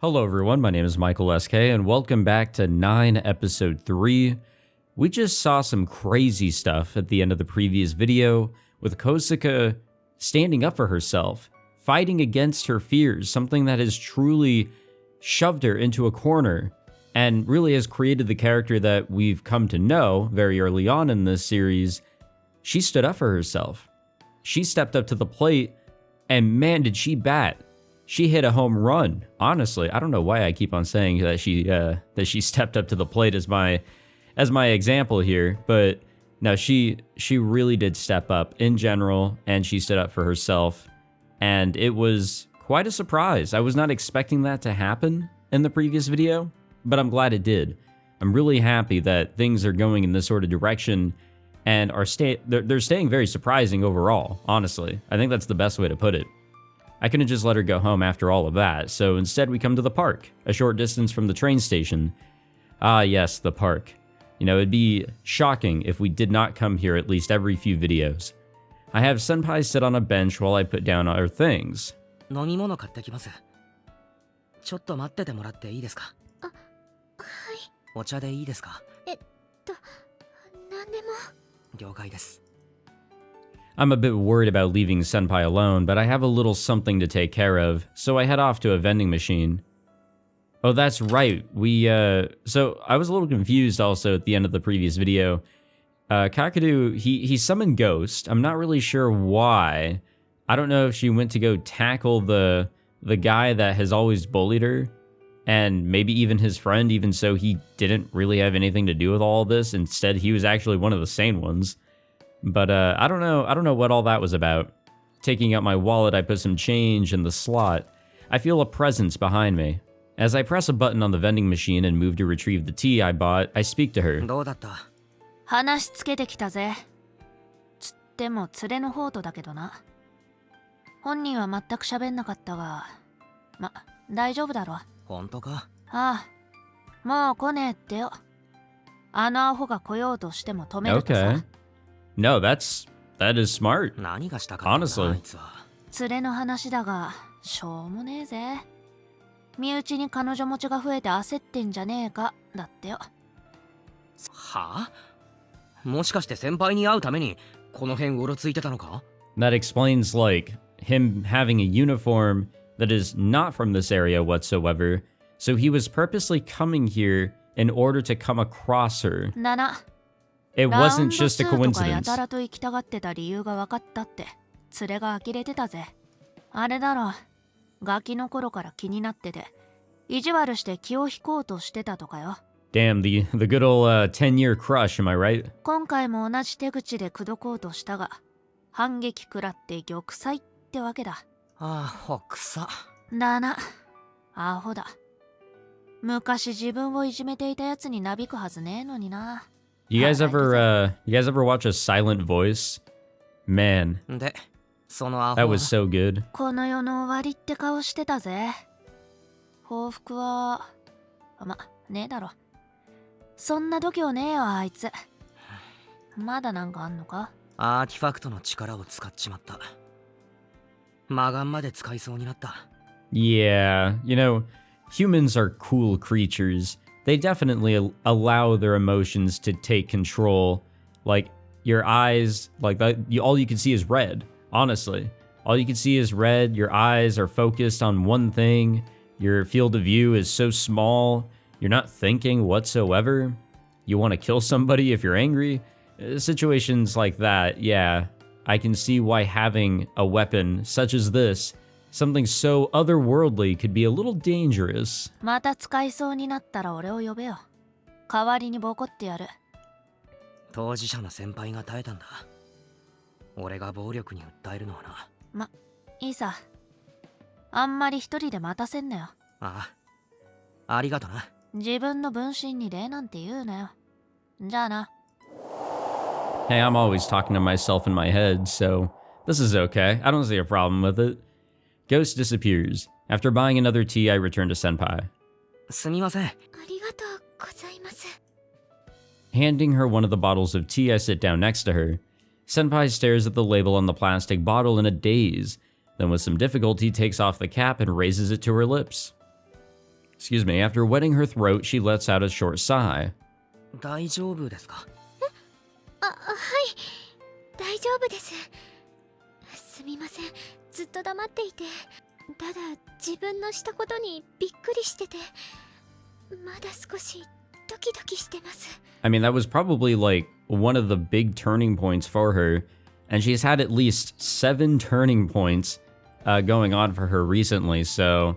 Hello everyone, my name is Michael SK and welcome back to 9 episode 3. We just saw some crazy stuff at the end of the previous video with Kosuke standing up for herself, fighting against her fears, something that has truly shoved her into a corner and really has created the character that we've come to know very early on in this series. She stood up for herself. She stepped up to the plate and man did she bat. She hit a home run. Honestly, I don't know why I keep on saying that she stepped up to the plate as my example here, but no, she really did step up in general, and she stood up for herself, and it was quite a surprise. I was not expecting that to happen in the previous video, but I'm glad it did. I'm really happy that things are going in this sort of direction, and they're staying very surprising overall. Honestly, I think that's the best way to put it. I couldn't just let her go home after all of that, so instead we come to the park, a short distance from the train station. Ah yes, the park. You know, it'd be shocking if we did not come here at least every few videos. I have Senpai sit on a bench while I put down our things. 飲み物買ってきます。ちょっと待っててもらっていいですか？はい。お茶でいいですか？何でも。了解です。 I'm a bit worried about leaving Senpai alone, but I have a little something to take care of, so I head off to a vending machine. Oh, that's right. So I was a little confused also at the end of the previous video. Kakadu, he summoned Ghost. I'm not really sure why. I don't know if she went to go tackle the guy that has always bullied her, and maybe even his friend, even so he didn't really have anything to do with all this. Instead, he was actually one of the sane ones. But I don't know what all that was about. Taking out my wallet, I put some change in the slot. I feel a presence behind me. As I press a button on the vending machine and move to retrieve the tea I bought, I speak to her. どうだった？話つけてきたぜ。つっても連れの方とだけどな。本人は全く喋んなかったが、ま、大丈夫だろ。本当か？ああ、もう来ねえってよ。あのアホが来ようとしても止めるとさ。Okay. No, that is smart. 何がしたかったんだ Honestly. あいつは。連れの話だが、しょうもねえぜ。身内に彼女持ちが増えて焦ってんじゃねえか、だってよ。はあ？もしかして先輩に会うためにこの辺うろついてたのか？ That explains, like, him having a uniform that is not from this area whatsoever, so he was purposely coming here in order to come across her. だな。It wasn't just a ラウンド2とかや coincidence. たらと行きたがってた理由が分かったって、連れが呆れてたぜ。あれだろ、ガキの頃から気になってて、意地悪して気を引こうとしてたとかよ。Damn, the good old 10-year crush, am I right? 今回も同じ手口で口説こうとしたが、反撃食らって玉砕ってわけだ。ああ、ほくさ。だな、アホだ。昔自分をいじめていたやつになびくはずねえのにな。You guys ever watch A Silent Voice? Man, で、そのアホ that は was so good. この世の終わりって顔してたぜ。報復は、ま、ねえだろ。そんな度胸ねえよ、あいつ。まだなんかあんのか？アーティファクトの力を使っちまった。魔眼まで使いそうになった。Yeah, you know, humans are cool creatures. They definitely allow their emotions to take control. Like, your eyes, like that, all you can see is red, honestly. All you can see is red, your eyes are focused on one thing, your field of view is so small, you're not thinking whatsoever. You want to kill somebody if you're angry. Situations like that, yeah, I can see why having a weapon such as this, something so otherworldly, could be a little dangerous. また使いそうになったら俺を呼べよ。代わりにボコってやる。当事者の先輩が耐えたんだ。俺が暴力に訴えるのはな。ま、いいさ。あんまり一人で待たせんなよ。ああ、ありがとな。自分の分身に礼なんて言うなよ。じゃあな。Hey, I'm always talking to myself in my head, so this is okay. I don't see a problem with it. Ghost disappears. After buying another tea, I return to Senpai. すみません。ありがとうございます。Handing her one of the bottles of tea, I sit down next to her. Senpai stares at the label on the plastic bottle in a daze, then with some difficulty takes off the cap and raises it to her lips. Excuse me. After wetting her throat, she lets out a short sigh. 大丈夫ですか？はい大丈夫です。すみません、ずっと黙っていて、ただ自分のしたことにびっくりしてて、まだ少しドキドキしてます。 I mean, that was probably like one of the big turning points for her, and she's had at least 7 turning points going on for her recently, so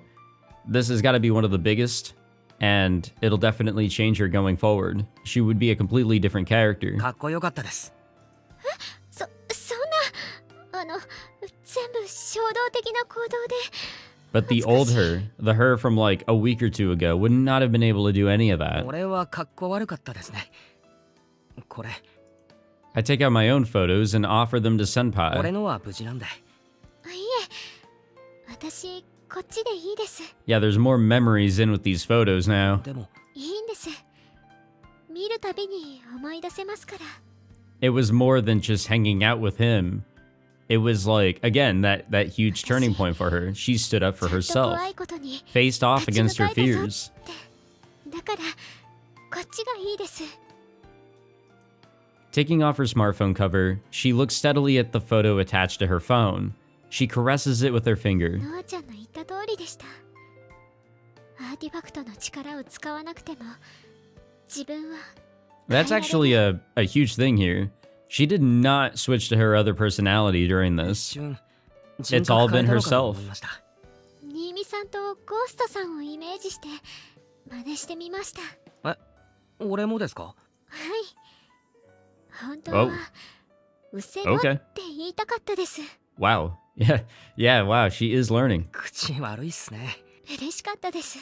this has got to be one of the biggest, and it'll definitely change her going forward. She would be a completely different character. かっこよかったです。そんな全部衝動的な行動で。 But the old her, the her from like a week or two ago, would not have been able to do any of that. これはかっこ悪かったですね。これ、 I take out my own photos and offer them to 俺 Senpai. のは無事なんで。いえ、私こっちでいいです。 Yeah, there's more memories in with these photos now. でも、いいんです。見るたびに思い出せますから。 It was more than just hanging out with him. It was like, again, that huge turning point for her. She stood up for ちゃんと herself, 怖いことに faced off 立ち against 向 her かいだぞ fears. だからこっちがいいです。 Taking off her smartphone cover, she looks steadily at the photo attached to her phone. She caresses it with her finger. ノアちゃんの言った通りでした。アーティファクトの力を使わなくても自分は That's actually a huge thing here. She did not switch to her other personality during 一 this. 瞬、 It's all been 人格変えたのかと herself. 思いました。新見さんとゴーストさんをイメージして真似してみました。俺もですか？はい。本当は Oh. うせろって Okay. 言いたかったです。 Wow. Yeah, wow, she is learning. 口悪いっすね。嬉しかったです。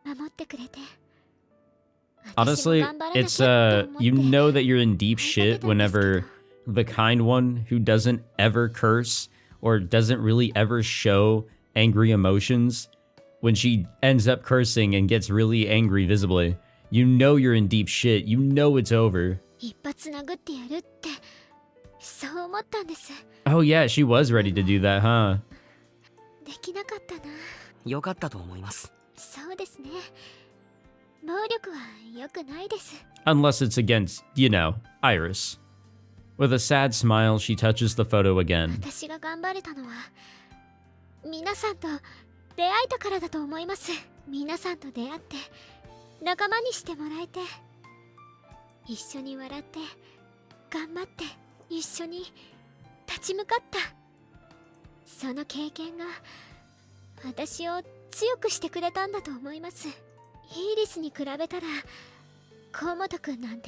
守ってくれて。 Honestly, 私も頑張らなきゃ it's って思って you know that you're in deep shit whenever the kind one who doesn't ever curse or doesn't really ever show angry emotions, when she ends up cursing and gets really angry visibly, you know you're in deep shit. You know it's over. 一発殴ってやるってそう思ったんです。 Oh yeah, she was ready to do that, huh? できなかったな。よかったと思います。そうですね。暴力は良くないです。 Unless it's against, you know, Iris. With a sad smile, she touches the photo again. 私が頑張れたのは皆さんと出会えたからだと思います。皆さんと出会って仲間にしてもらえて、一緒に笑って頑張って一緒に立ち向かった。その経験が私を強くしてくれたんだと思います。イーリスに比べたら河本くんなん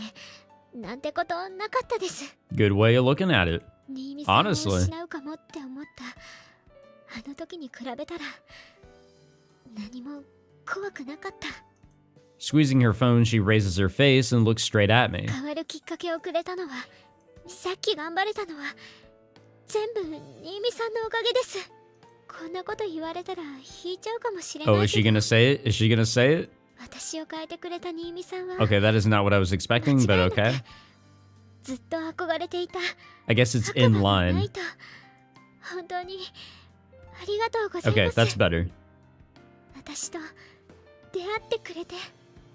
てことなかったです。 Good way of looking at it. 新見さんを Honestly. 失うかもって思ったあの時に比べたら何も怖くなかった。 Squeezing her phone, she raises her face and looks straight at me. 変わるきっかけをくれたのは、さっき頑張れたのは全部新見さんのおかげです。こんなこと言われたら引いちゃうかもしれない Oh, is she けど、 gonna say it? Is she gonna say it? 私を変えてくれた新見さんは Okay, that is not what I was expecting, but 間違いなく okay. ずっと憧れていた I guess it's 悪 in 魔がな line. いと本当にありがとうござい Okay, ます。 that's better. 私と出会ってくれて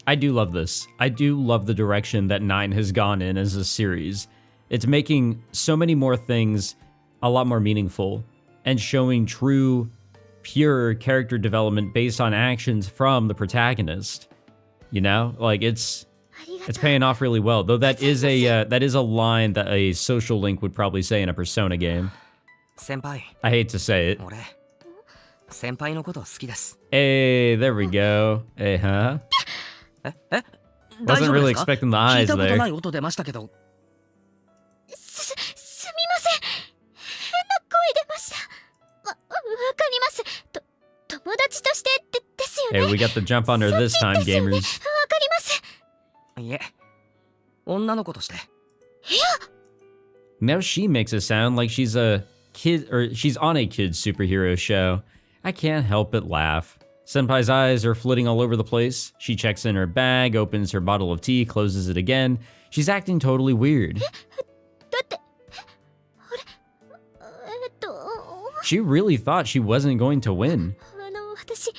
I do love this. I do love the direction that 9 has gone in as a series. It's making so many more things a lot more meaningful and showing true, pure character development based on actions from the protagonist. You know, like it's ありが it's とう。 paying off really well. Though that is a line that a social link would probably say in a Persona game. 先輩、 I hate to say it. 俺、先輩のこと好きです。 Hey, there we go. Hey, huh? 大丈 Wasn't 夫で really すか？ expecting the 聞 eyes いたことな there. い音出ましたけど、すみません。変な声出ました。わかります。友達としてですよ Hey, ね。 we got the jump on her this time, ですよね。 gamers. わかります。いえ、女の子として。 Now she makes it sound like she's a kid, or she's on a kid's superhero show. I can't help but laugh. Senpai's eyes are flitting all over the place. She checks in her bag, opens her bottle of tea, closes it again. She's acting totally weird. だってShe really thought she wasn't going to win. 私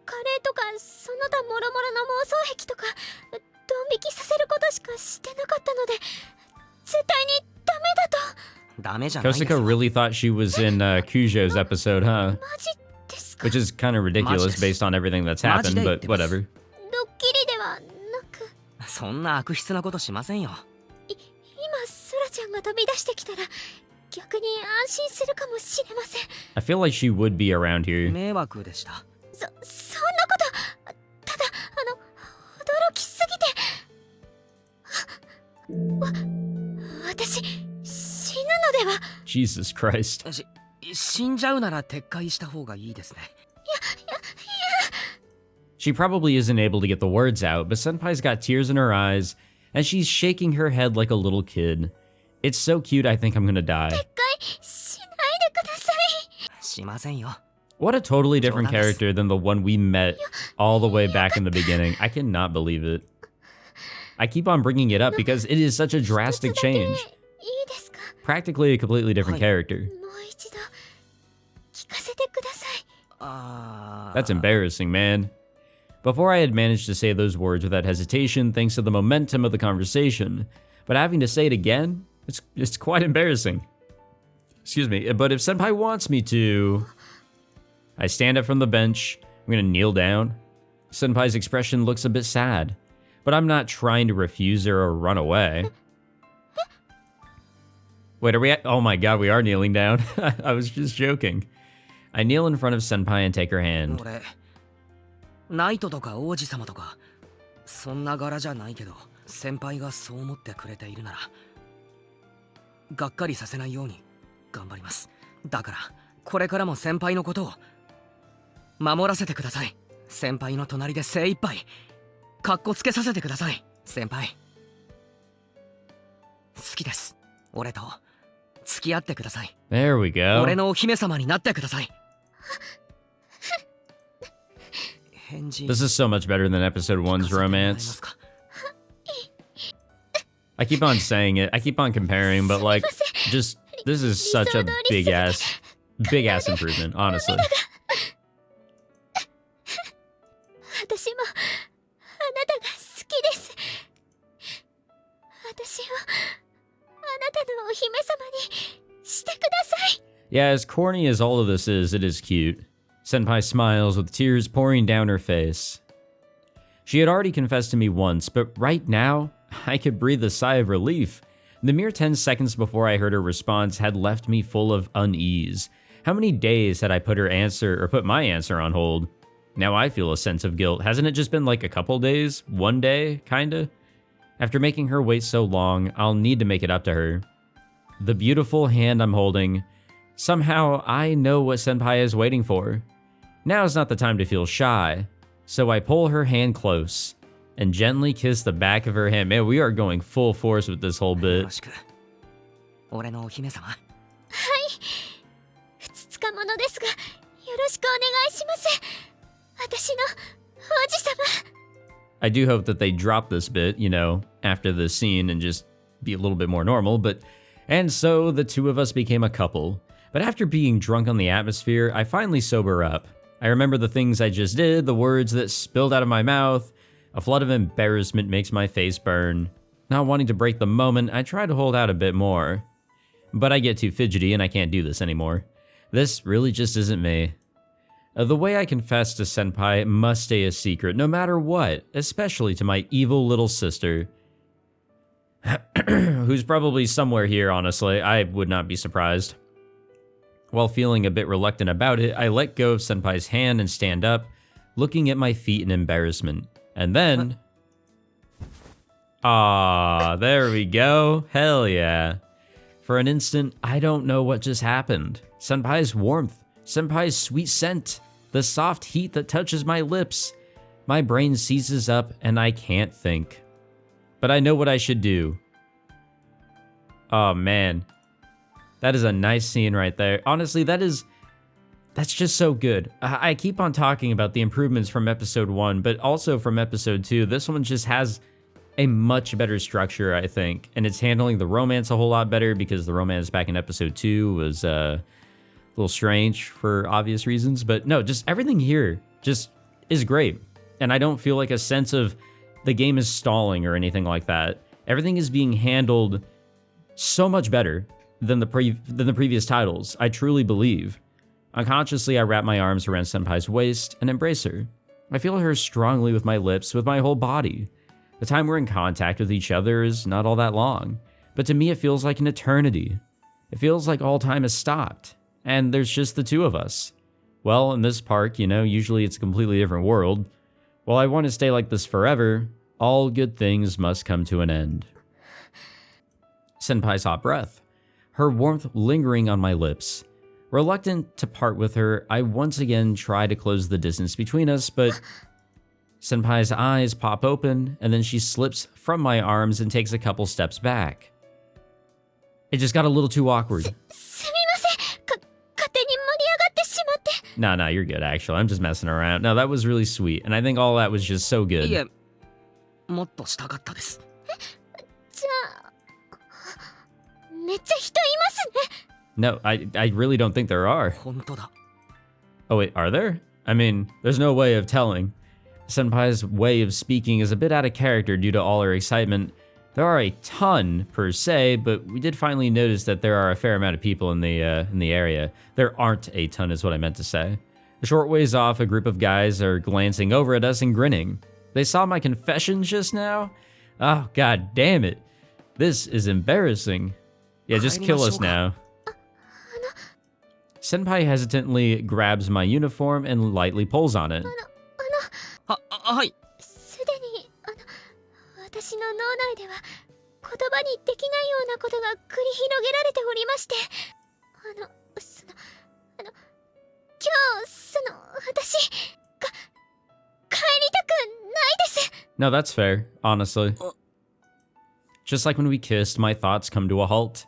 カレーとか好その他もろもろの妄想癖とかドン引きさせることしかしてなかったので絶対にダメだと。ダメじゃないですよ。 Kosaka really thought she was in Kujo's episode, huh? マジですか。 Which is kind of ridiculous based on everything that's happened, but whatever. ドッキリではなく。そんな悪質なことしませんよ。今ソラちゃんが飛び出してきたら逆に安心するかもしれません。 I feel like she would be around here. 迷惑でした。そんなことただ驚きすぎて私死ぬのでは。 Jesus Christ. 死んじゃうなら撤回した方がいいですね。She probably isn't able to get the words out, but Senpai's got tears in her eyes, and she's shaking her head like a little kid. It's so cute, I think I'm gonna die. 撤回しないでください。しませんよ。 What a totally different character than the one we met all the way back in the beginning. I cannot believe it. I keep on bringing it up because it is such a drastic change. いいですか。 Practically a completely different character. もう一度聞かせてください。That's embarrassing, man. Before I had managed to say those words without hesitation thanks to the momentum of the conversation, but having to say it again, it's quite embarrassing. Excuse me, but if Senpai wants me to... I stand up from the bench. I'm gonna kneel down. Senpai's expression looks a bit sad, but I'm not trying to refuse her or run away. Wait, are we at... Oh my god, we are kneeling down. I was just joking. I kneel in front of Senpai and take her hand. 俺ナイトとか王子様とかそんな柄じゃないけど、先輩がそう思ってくれているならがっかりさせないように頑張ります。だからこれからも先輩のことを守らせてください。先輩の隣で精一杯かっこつけさせてください。先輩好きです。俺と付き合ってください。 There we go. 俺のお姫様になってください。返事 This is so much better than episode 1's romance. I keep on saying it. I keep on comparing, but like, just, this is such a big ass improvement, honestly. 私もあなたが好きです。私をあなたのお姫様にしてください。 Yeah, as corny as all of this is, it is cute. Senpai smiles with tears pouring down her face. She had already confessed to me once, but right now, I could breathe a sigh of relief. The mere 10 seconds before I heard her response had left me full of unease. How many days had I put my answer on hold? Now I feel a sense of guilt. Hasn't it just been like a couple days? One day, kinda? After making her wait so long, I'll need to make it up to her. The beautiful hand I'm holding, somehow I know what Senpai is waiting for. Now is not the time to feel shy, so I pull her hand close and gently kiss the back of her hand. Man, we are going full force with this whole よ bit. ろしく。俺のお姫様。ふつつかものですがよろしくお願いします。私の王子様。 I do hope that they drop this bit, you know, after this scene and just be a little bit more normal, but... And so the two of us became a couple. But after being drunk on the atmosphere, I finally sober up. I remember the things I just did, the words that spilled out of my mouth. A flood of embarrassment makes my face burn. Not wanting to break the moment, I try to hold out a bit more. But I get too fidgety and I can't do this anymore. This really just isn't me. The way I confess to Senpai must stay a secret, no matter what, especially to my evil little sister. Who's probably somewhere here, honestly. I would not be surprised. While feeling a bit reluctant about it, I let go of Senpai's hand and stand up, looking at my feet in embarrassment. And then... Ah, there we go. Hell yeah. For an instant, I don't know what just happened. Senpai's warmth, Senpai's sweet scent, the soft heat that touches my lips. My brain seizes up and I can't think. But I know what I should do. Oh man. That is a nice scene right there. Honestly, that's just so good. I keep on talking about the improvements from episode 1, but also from episode 2. This one just has a much better structure, I think. And it's handling the romance a whole lot better because the romance back in episode 2 was a little strange for obvious reasons. But no, just everything here just is great. and I don't feel like a sense of the game is stalling or anything like that. Everything is being handled so much better than the previous titles, I truly believe. Unconsciously, I wrap my arms around Senpai's waist and embrace her. I feel her strongly with my lips, with my whole body. The time we're in contact with each other is not all that long, but to me it feels like an eternity. It feels like all time has stopped, and there's just the two of us. Well, in this park, you know, usually it's a completely different world. While I want to stay like this forever, all good things must come to an end. Senpai's hot breath, her warmth lingering on my lips. Reluctant to part with her, I once again try to close the distance between us, but Senpai's eyes pop open, and then she slips from my arms and takes a couple steps back. It just got a little too awkward. No, you're good, actually. I'm just messing around. No, that was really sweet, and I think all that was just so good. いえ、もっとしたかったです。じゃあ、めっちゃ人いますね。No, I really don't think there are. 本当だ。 Oh wait, are there? I mean, there's no way of telling. Senpai's way of speaking is a bit out of character due to all her excitement. There are a ton per se, but we did finally notice that there are a fair amount of people in the area. There aren't a ton is what I meant to say. A short ways off, a group of guys are glancing over at us and grinning. They saw my confession just now? Oh, god damn it. This is embarrassing. Yeah, just kill us now. Senpai hesitantly grabs my uniform and lightly pulls on it. はい。すでに、私の脳内では言葉にできないようなことが繰り広げられておりまして、今日、私、帰りたくないです。No, that's fair, honestly. Just like when we kissed, my thoughts come to a halt.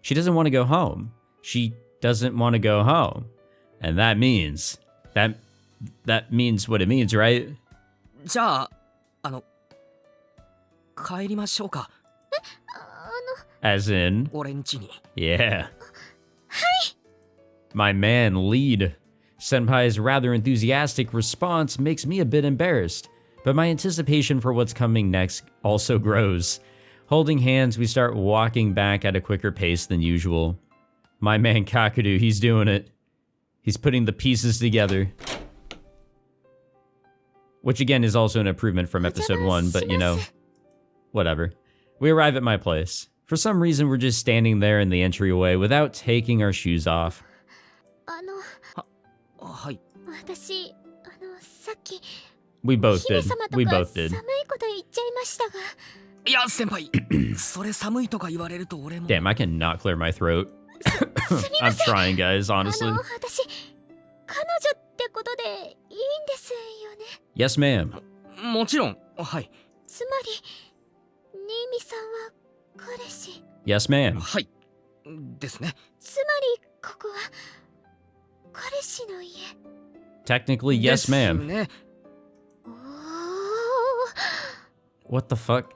She doesn't want to go home. She doesn't want to go home. And that means, that means what it means, right? じゃあ、帰りましょうか。As in? 俺ん家に。Yeah. My man, lead. Senpai's rather enthusiastic response makes me a bit embarrassed, but my anticipation for what's coming next also grows. Holding hands, we start walking back at a quicker pace than usual. My man Kakudu, he's doing it. He's putting the pieces together. Which again is also an improvement from episode 1, but you know, whatever. We arrive at my place. For some reason, we're just standing there in the entryway without taking our shoes off. はい。私、さっき、 We both did. 姫様とか We both did. 寒いこと言っちゃいましたが。いや、先輩。それ寒いとか言われると俺も。Damn, I cannot clear my throat. I'm trying, guys, honestly. 私、彼女ってことでいいんですよね。Yes, ma'am. もちろん。はい。つまり、新見さんは彼氏。Yes, ma'am. はい。ですね。つまり、ここは、彼氏の家。Technically, で yes, す ma'am. ね。おー。 What the fuck?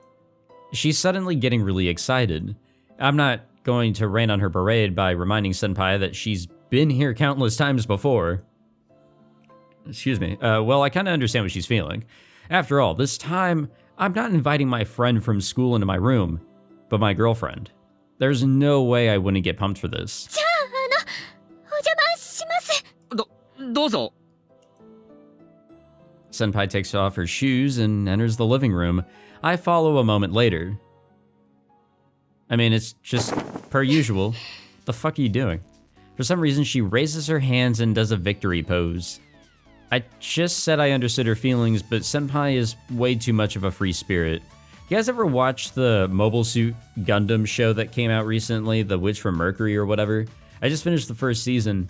She's suddenly getting really excited. I'm not going to rain on her parade by reminding Senpai that she's been here countless times before. Excuse me. Well, I kind of understand what she's feeling. After all, this time, I'm not inviting my friend from school into my room, but my girlfriend. There's no way I wouldn't get pumped for this. じゃあ、お邪魔します。どうぞ。Senpai takes off her shoes and enters the living room. I follow a moment later. I mean, it's just per usual. The fuck are you doing? For some reason, she raises her hands and does a victory pose. I just said I understood her feelings, but Senpai is way too much of a free spirit. You guys ever watch the Mobile Suit Gundam show that came out recently, The Witch from Mercury or whatever? I just finished the first season,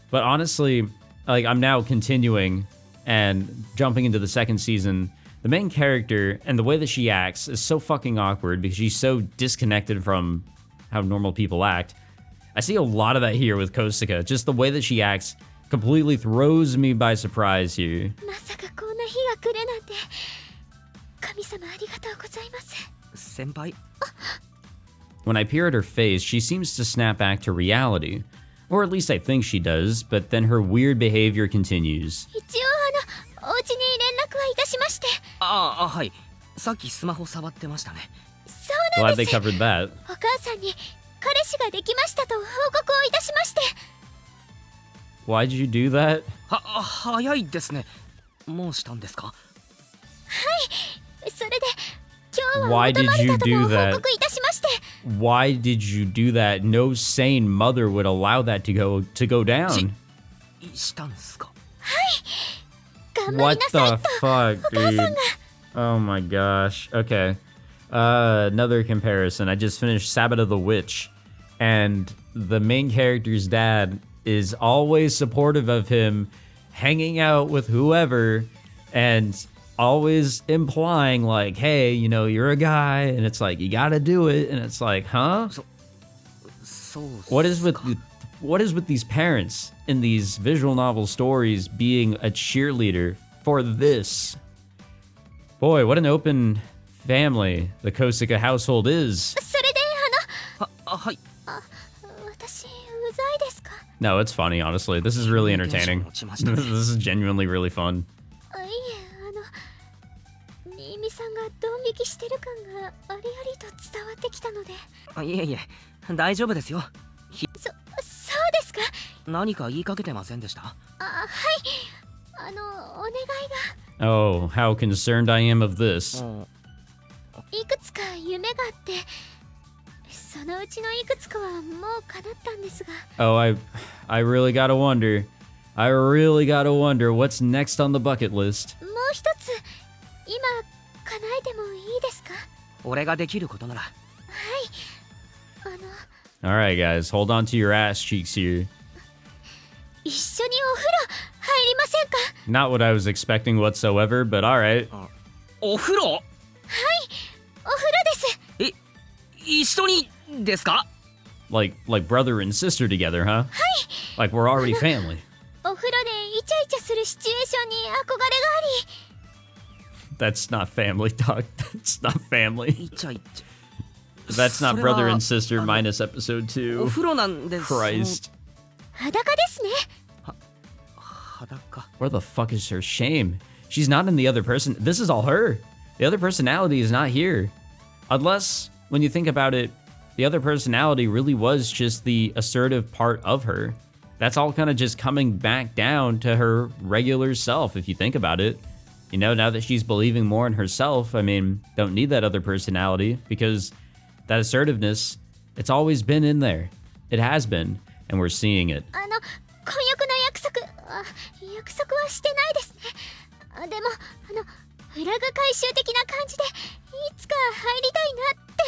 but honestly, like, I'm now continuing and jumping into the second season. The main character and the way that she acts is so fucking awkward because she's so disconnected from how normal people act. I see a lot of that here with Kosuka. Just the way that she acts completely throws me by surprise here. まさかこんな日が来るなんて。神様ありがとうございます。先輩。 When I peer at her face, she seems to snap back to reality. Or at least I think she does, but then her weird behavior continues. 一応お家に連絡はいたしまして。はい。さっきスマホ触ってましたね。そうなん Glad で they す。 covered that. お母さんに彼氏ができましたと報告をいたしまして。 Why'd you do that? 早いですね。もうしたんですか？それで今日は Why 戻 did まれ you たとも do 報 that? 告いたしまして。 Why did you do that? No sane mother would allow that to go down. したんですか？頑張り What なさい the と。 fuck, dude? Oh my gosh. Okay. Another comparison. I just finished Sabbath of the Witch, and the main character's dad is always supportive of him hanging out with whoever and always implying like, hey, you know, you're a guy, and it's like, you gotta do it, and it's like, huh? そうっすか。 What is with these parents in these visual novel stories being a cheerleader for this? Boy, what an open family the Kosaka household is. それではい。私うざいですか？ No, it's funny, honestly. This is really entertaining. This is genuinely really fun. いえ、新見さんがドン引きしてる感がありありと伝わってきたので。いえいえ、大丈夫ですよ。そうですか？何か言いかけてませんでした？はい。お願い Oh, how concerned I am of this. がいくつか夢があって、そのうちのいくつかはもう叶ったんですが。 Oh, I really gotta wonder. I really gotta wonder what's next on the bucket list. もう一つ今叶えてもいいですか？俺ができることなら。Alright, guys, hold on to your ass cheeks here. 一緒にお風呂入りませんか？ Not what I was expecting whatsoever, but alright. お風呂？お風呂です。一緒にですか？ Like brother and sister together, huh? Like we're already family. お風呂でイチャイチャするシチュエーションに憧れがあり。 That's not family, dog. That's not family. イチャイチャ。 That's not brother and sister minus episode お 2. 風呂なんです。 Christ. 裸ですね。裸。 Where the fuck is her shame? She's not in the other person. This is all her. The other personality is not here. Unless, when you think about it, the other personality really was just the assertive part of her. That's all kind of just coming back down to her regular self, if you think about it. You know, now that she's believing more in herself, I mean, don't need that other personality because that assertiveness, it's always been in there. It has been, and we're seeing it. 婚約の約束はしてないですね。でもフラグ回収的な感じでいつか入りたいなって。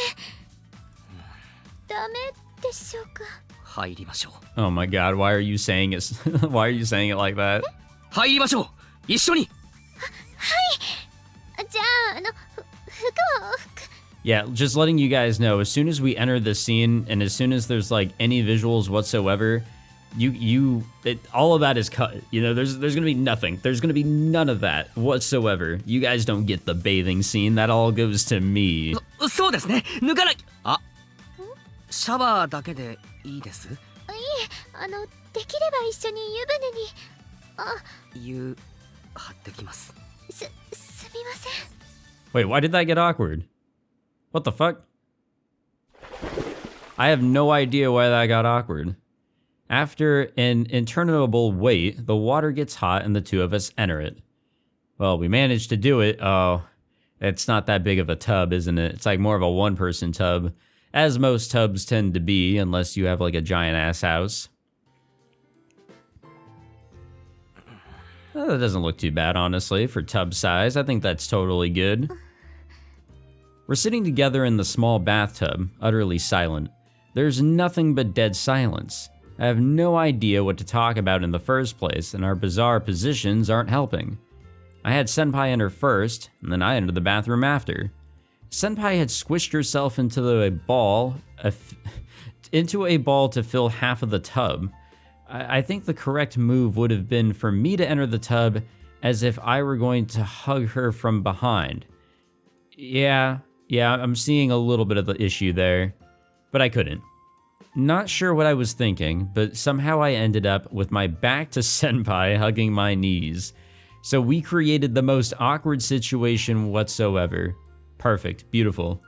ダメでしょうか？入りましょう。 Oh my god, why are you saying it? Why are you saying it like that? 入りましょう。一緒に。じゃあ服を。 Yeah, just letting you guys know, as soon as we enter the scene and as soon as there's like any visuals whatsoever, all of that is cut. You know, there's gonna be nothing. There's gonna be none of that whatsoever. You guys don't get the bathing scene. That all goes to me. そうですね。脱がない。シャワーだけでいいです。いえ、できれば一緒に湯船に。湯張ってきます。すみません。 Wait, why did that get awkward? What the fuck? I have no idea why that got awkward. After an interminable wait, the water gets hot and the two of us enter it. Well, we managed to do it. Oh, it's not that big of a tub, isn't it? It's like more of a one-person tub, as most tubs tend to be, unless you have like a giant-ass house. That doesn't look too bad, honestly, for tub size. I think that's totally good. We're sitting together in the small bathtub, utterly silent. There's nothing but dead silence. I have no idea what to talk about in the first place, and our bizarre positions aren't helping. I had Senpai enter first, and then I entered the bathroom after. Senpai had squished herself into a ball to fill half of the tub. I think the correct move would have been for me to enter the tub as if I were going to hug her from behind. Yeah, I'm seeing a little bit of the issue there, but I couldn't. Not sure what I was thinking, but somehow I ended up with my back to Senpai hugging my knees. So we created the most awkward situation whatsoever. Perfect. Beautiful.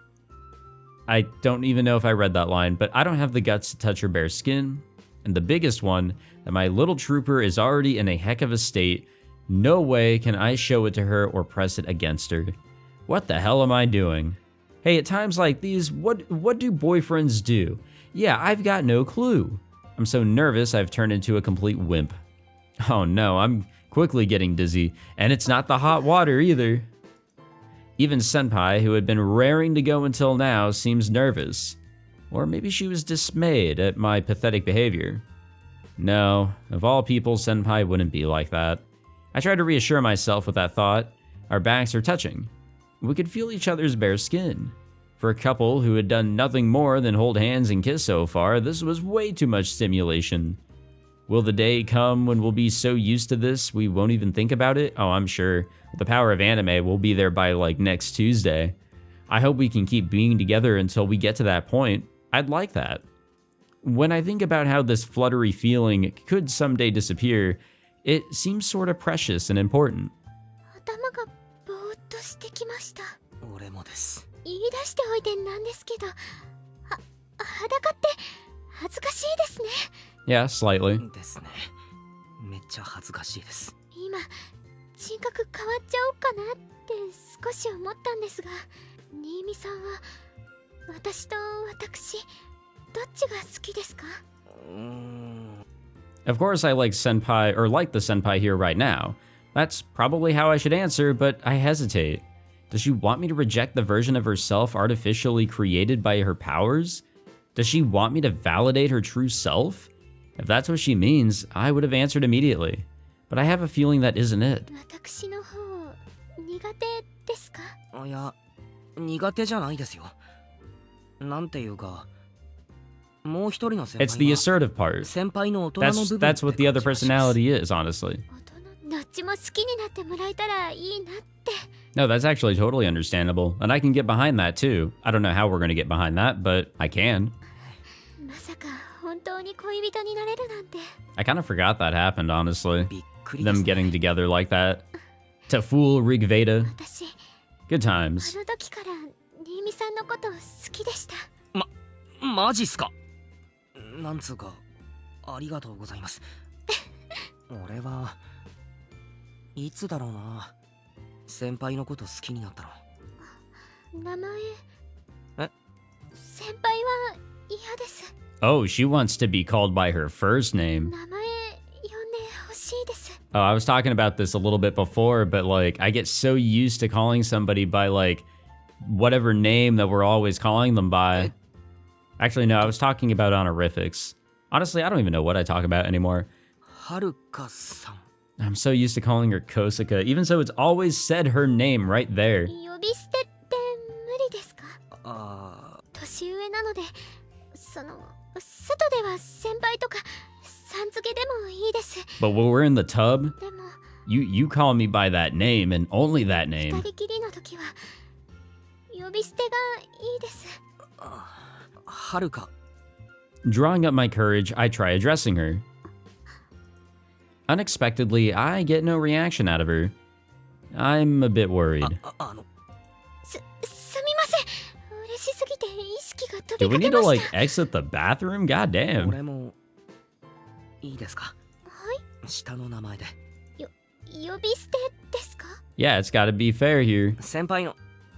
I don't even know if I read that line, but I don't have the guts to touch her bare skin. And the biggest one, that my little trooper is already in a heck of a state. No way can I show it to her or press it against her. What the hell am I doing? Hey, at times like these, what do boyfriends do? Yeah, I've got no clue. I'm so nervous I've turned into a complete wimp. Oh no, I'm quickly getting dizzy, and it's not the hot water either. Even Senpai, who had been raring to go until now, seems nervous. Or maybe she was dismayed at my pathetic behavior. No, of all people, Senpai wouldn't be like that. I tried to reassure myself with that thought. Our backs are touching. We could feel each other's bare skin. For a couple who had done nothing more than hold hands and kiss so far, this was way too much stimulation. Will the day come when we'll be so used to this we won't even think about it? Oh, I'm sure. With the power of anime, we'll be there by like next Tuesday. I hope we can keep being together until we get to that point. I'd like that. When I think about how this fluttery feeling could someday disappear, it seems sort of precious and important. 頭がぼーっとしてきました。俺もです。言い出しておいてなんですけど、裸って恥ずかしいですね。Yeah, slightly. ですね。めっちゃ恥ずかしいです。今、人格変わっちゃおうかなって少し思ったんですが、新見さんは私と私、どっちが好きですか? Of course I like senpai, or like the senpai here right now. That's probably how I should answer, but I hesitate. Does she want me to reject the version of herself artificially created by her powers? Does she want me to validate her true self? If that's what she means, I would have answered immediately. But I have a feeling that isn't it. 私の方、苦手ですか? いや、苦手じゃないですよ。なんていうか、もう一人の先輩は It's the assertive part. 先輩の大人の部分 That's what the other personality is, honestly. どっちも好きになってもらえたらいいなって。 No, that's actually totally understandable, and I can get behind that too. I don't know how we're gonna get behind that, but I can. まさか本当に恋人になれるなんて。 I kind of forgot that happened, honestly. びっくりです Them ね。 getting together like that. To fool Rig Veda. 私、 Good あ times. の時から新見さんのこと好きでした。マジっすか。なんつうか、ありがとうございます。俺はいつだろうな。先輩のこと好きになったの。名前。え？先輩は嫌です。 Oh, she wants to be called by her first name. 名前呼んでほしいです。 Oh, I was talking about this a little bit before, but like, I get so used to calling somebody by like, whatever name that we're always calling them by. Actually, no, I was talking about honorifics. Honestly, I don't even know what I talk about anymore. はるかさん。 I'm so used to calling her Kosaka, even so it's always said her name right there. 呼び捨てって無理ですか? 年上なので、外では先輩とかさん付けでもいいです。 But when we're in the tub, でも、 you call me by that name and only that 二 name. 人きりの時は呼び捨てがいいです。はるか。 Drawing up my courage, I try addressing her. Unexpectedly, I get no reaction out of her. I'm a bit worried. すみません。嬉しすぎて意識が飛 Do び we か need け to ま like した。 exit the bathroom? God damn. 俺もいいですか。はい。下の名前で。呼び捨てですか? Yeah, it's gotta be fair here. 先輩の、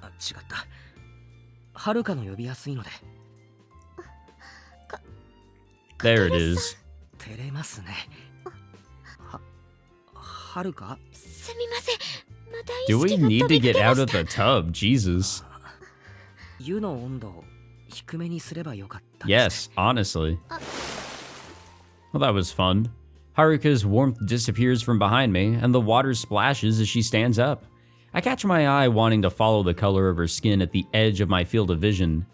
違った。はるかの呼びやすいので。There it is. 照れますね。はるか？すみません。また Do 意 we 識が need 飛 to びか get けま out し of た。 the tub? Jesus. 湯の温度を低めにすればよかったです Yes, honestly. Well, that was fun. Haruka's warmth disappears from behind me, and the water splashes as she stands up. I catch my eye wanting to follow the color of her skin at the edge of my field of vision.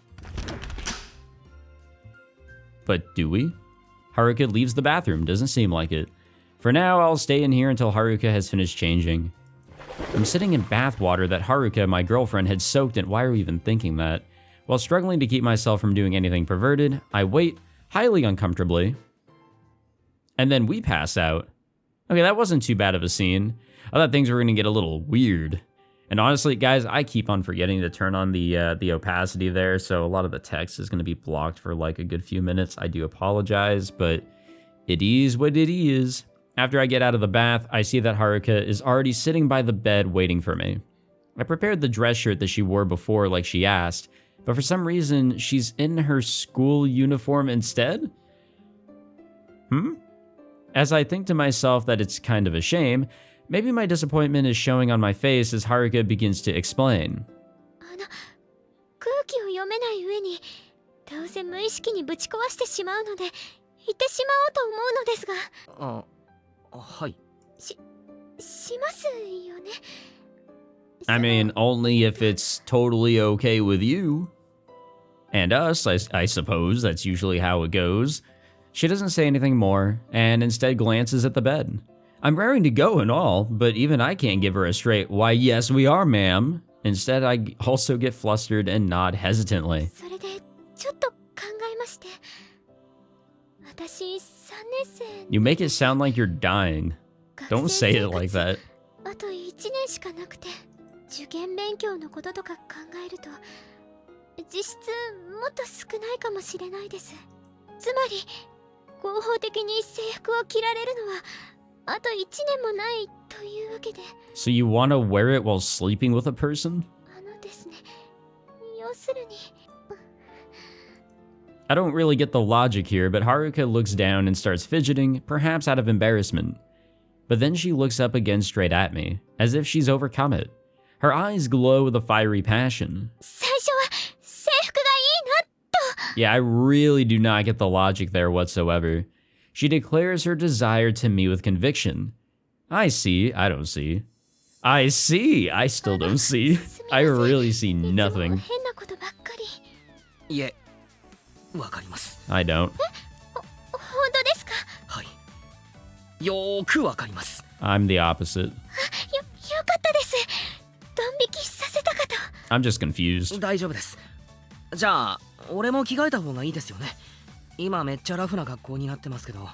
But do we? Haruka leaves the bathroom, doesn't seem like it. For now, I'll stay in here until Haruka has finished changing. I'm sitting in bath water that Haruka, my girlfriend, had soaked in. Why are we even thinking that? While struggling to keep myself from doing anything perverted, I wait, highly uncomfortably. And then we pass out. Okay, that wasn't too bad of a scene. I thought things were going to get a little weird. And honestly, guys, I keep on forgetting to turn on the opacity there, so a lot of the text is going to be blocked for like a good few minutes. I do apologize, but it is what it is. After I get out of the bath, I see that Haruka is already sitting by the bed waiting for me. I prepared the dress shirt that she wore before like she asked, but for some reason, she's in her school uniform instead? As I think to myself that it's kind of a shame, maybe my disappointment is showing on my face as Haruka begins to explain. 空気を読めない上にどうせ無意識にぶち壊してしまうので言ってしまおうと思うのですが。はい。しますよね。I mean, only if it's totally okay with you. And us, I suppose that's usually how it goes. She doesn't say anything more, and instead glances at the bed. I'm raring to go and all, but even I can't give her a straight, why yes we are, ma'am. Instead, I also get flustered and nod hesitantly. それでちょっと考えまして。私3年生。You make it sound like you're dying. Don't say it like that. あと1年しかなくて、受験勉強のこととか考えると、実質もっと少ないかもしれないです。つまり、合法的に制服を着られるのはあと1年もないというわけで。So you want to wear it while sleeping with a person? ですね。要するに。I don't really get the logic here, but Haruka looks down and starts fidgeting, perhaps out of embarrassment. But then she looks up again straight at me, as if she's overcome it. Her eyes glow with a fiery passion. 最初は制服がいいなと。 Yeah, I really do not get the logic there whatsoever. She declares her desire to me with conviction. I see, I don't see. I see, I still don't see. I really see nothing. 変なことばっかり。いえ、わかります。I don't. 本当ですか。はい。よーくわかります。I'm the opposite. よかったです。ドン引きさせたかと。 I'm just confused. 大丈夫です。じゃあ、俺も着替えた方がいいですよね。今めっちゃラフな格好になってますけど。いえ、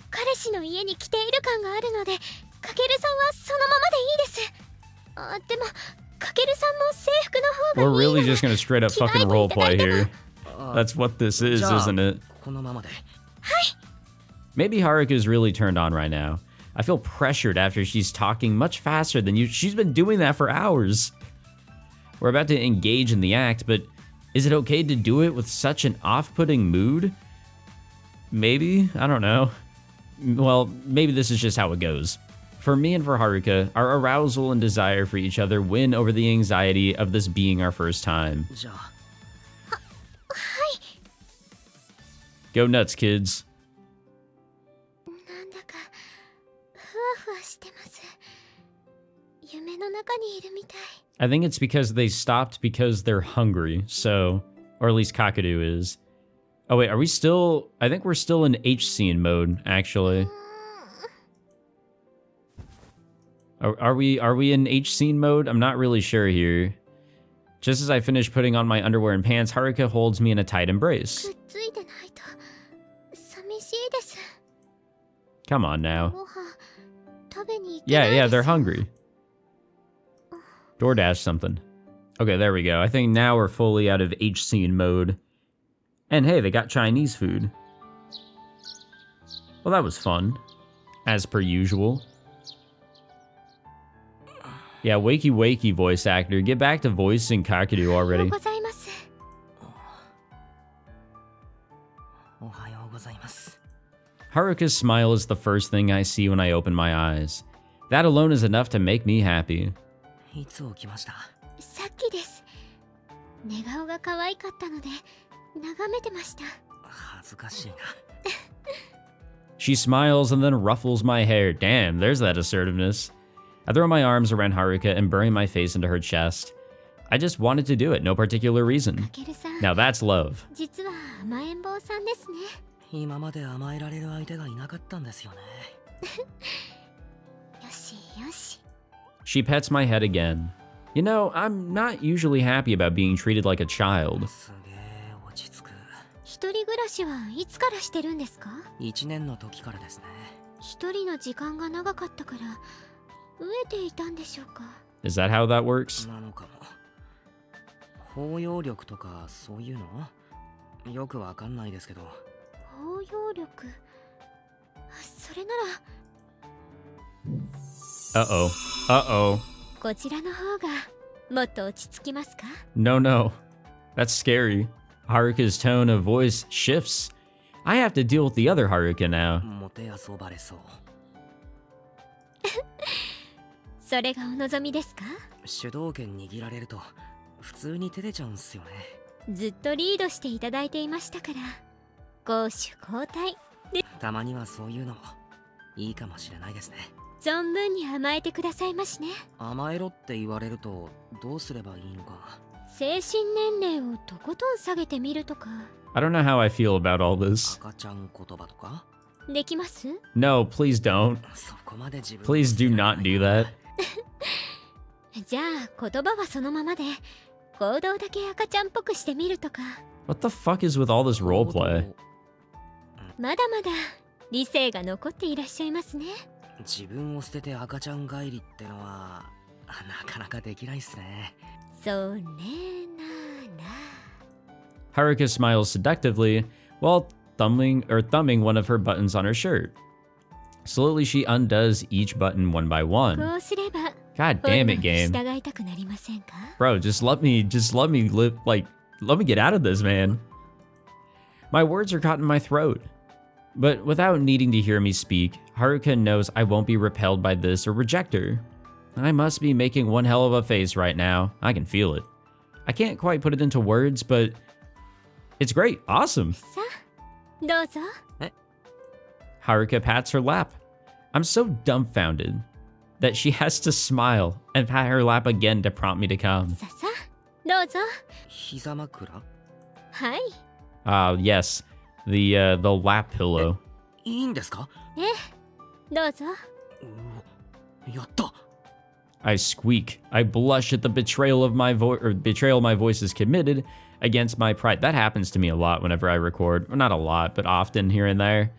彼氏の家に来ている感があるので、かけるさんはそのままでいいです。でも、かけるさんも制服の方がいい We're really just gonna straight up fucking roleplay here. That's what this is, isn't it? このままで。Maybe Haruka's really turned on right now. I feel pressured after she's talking much faster than you. She's been doing that for hours. We're about to engage in the act, but is it okay to do it with such an off-putting mood? Maybe? I don't know. Well, maybe this is just how it goes. For me and for Haruka, our arousal and desire for each other win over the anxiety of this being our first time. じゃあ。Go nuts, kids. なんだかふわふわしてます。夢の中にいるみたい。I think it's because they stopped because they're hungry, so... Or at least Kakadu is. Oh wait, are we still... I think we're still in H scene mode, actually. Are we in H scene mode? I'm not really sure here. Just as I finish putting on my underwear and pants, Haruka holds me in a tight embrace. くっついてないと寂しいです。 Come on now. ご飯食べに行けない Yeah, です。 they're hungry. DoorDash something. Okay, there we go. I think now we're fully out of H scene mode. And hey, they got Chinese food. Well, that was fun. As per usual. Yeah, wakey wakey voice actor. Get back to voicing Kakadu おはよ already. うございます。おはようございます。 Haruka's smile is the first thing I see when I open my eyes. That alone is enough to make me happy. いつ起きました？さっきです。寝顔が可愛かったので眺めてました。恥ずかしいな。She smiles and then ruffles my hair. Damn, there's that assertiveness. I throw my arms around Haruka and bury my face into her chest. I just wanted to do it, no particular reason. かけるさん、 Now that's love. 実は甘えん坊さんですね。今まで甘えられる相手がいなかったんですよね。よしよし。 She pets my head again. You know, I'm not usually happy about being treated like a child. すげえ落ち着く。一人暮らしはいつからしてるんですか？ 1年の時からですね。一人の時間が長かったから飢えていたんでしょうか。 Is that how that works? なのかも。包容力とかそういうのよくわかんないですけど。包容力、それなら Uh-oh. Uh-oh. こちらの方がもっと落ち着きますか。 No, no. That's scary. Haruka's tone of voice shifts. I have to deal with the other Haruka now. もてあそばれそう。それがお望みですか。主導権握られると普通に照れちゃうんすよね。ずっとリードしていただいていましたから、攻守交代でたまにはそういうのもいいかもしれないですね。存分に甘えてくださいましね。甘えろって言われるとどうすればいいのか。精神年齢をとことん下げてみるとか I don't know how I feel about all this. 赤ちゃん言葉とか。できます？ No, please don't. そこまで自分 Please do not do that. じゃあ言葉はそのままで行動だけ赤ちゃんっぽくしてみるとか。 What the fuck is with all this roleplay? まだまだ理性が残っていらっしゃいますね。自分を捨てて赤ちゃん帰りってのはなかなかできないっすね。それなら Haruka smiles seductively while thumbing one of her buttons on her shirt. Slowly, she undoes each button one by こ one. うすれば God 本 damn 能 it, に game. 従いたくなりませんか。 Bro, just let me live, let me get out of this, man. My words are caught in my throat. But without needing to hear me speak, Haruka knows I won't be repelled by this or reject her. I must be making one hell of a face right now. I can feel it. I can't quite put it into words, but it's great. Awesome. さあどうぞ。 Haruka pats her lap. I'm so dumbfounded that she has to smile and pat her lap again to prompt me to come. さあさあどうぞ。膝枕。はい。 Yes, the lap pillow. いいんですか。どうぞ。やった。 I squeak. I blush at the betrayal my voice is committed against my pride. That happens to me a lot whenever I record. Well, not a lot, but often here and there.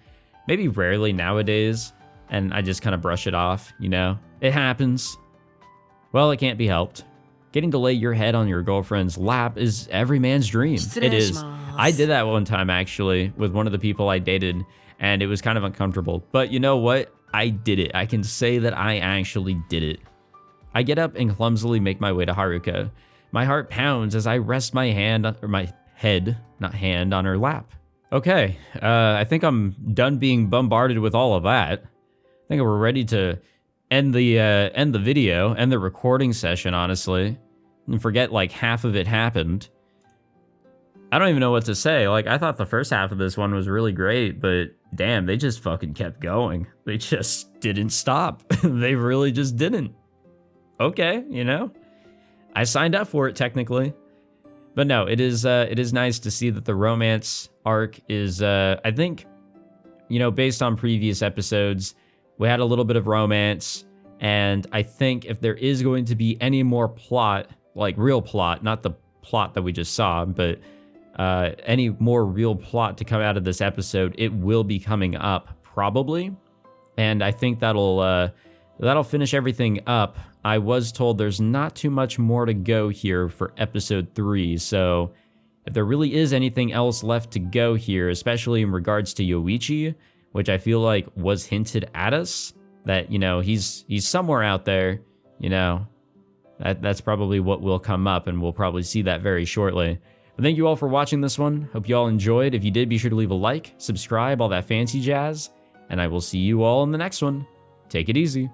Maybe rarely nowadays, and I just kind of brush it off, you know? It happens. Well, it can't be helped. Getting to lay your head on your girlfriend's lap is every man's dream. It is. I did that one time, actually, with one of the people I dated, and it was kind of uncomfortable. But you know what? I did it. I can say that I actually did it. I get up and clumsily make my way to Haruka. My heart pounds as I rest my hand, or my head, not hand, on her lap. Okay, I think I'm done being bombarded with all of that. I think we're ready to end the video, end the recording session, honestly, and forget like half of it happened. I don't even know what to say. Like, I thought the first half of this one was really great, but damn, they just fucking kept going. They just didn't stop. They really just didn't. Okay, you know, I signed up for it technically, but no, it is nice to see that the romance arc is, I think, you know, based on previous episodes, we had a little bit of romance, and I think if there is going to be any more plot, like real plot, not the plot that we just saw, but any more real plot to come out of this episode, it will be coming up probably, and I think that'll finish everything up. I was told there's not too much more to go here for episode 3, so if there really is anything else left to go here, especially in regards to Yoichi, which I feel like was hinted at us, that, you know, he's somewhere out there, you know, that's probably what will come up, and we'll probably see that very shortly. But thank you all for watching this one. Hope you all enjoyed. If you did, be sure to leave a like, subscribe, all that fancy jazz, and I will see you all in the next one. Take it easy.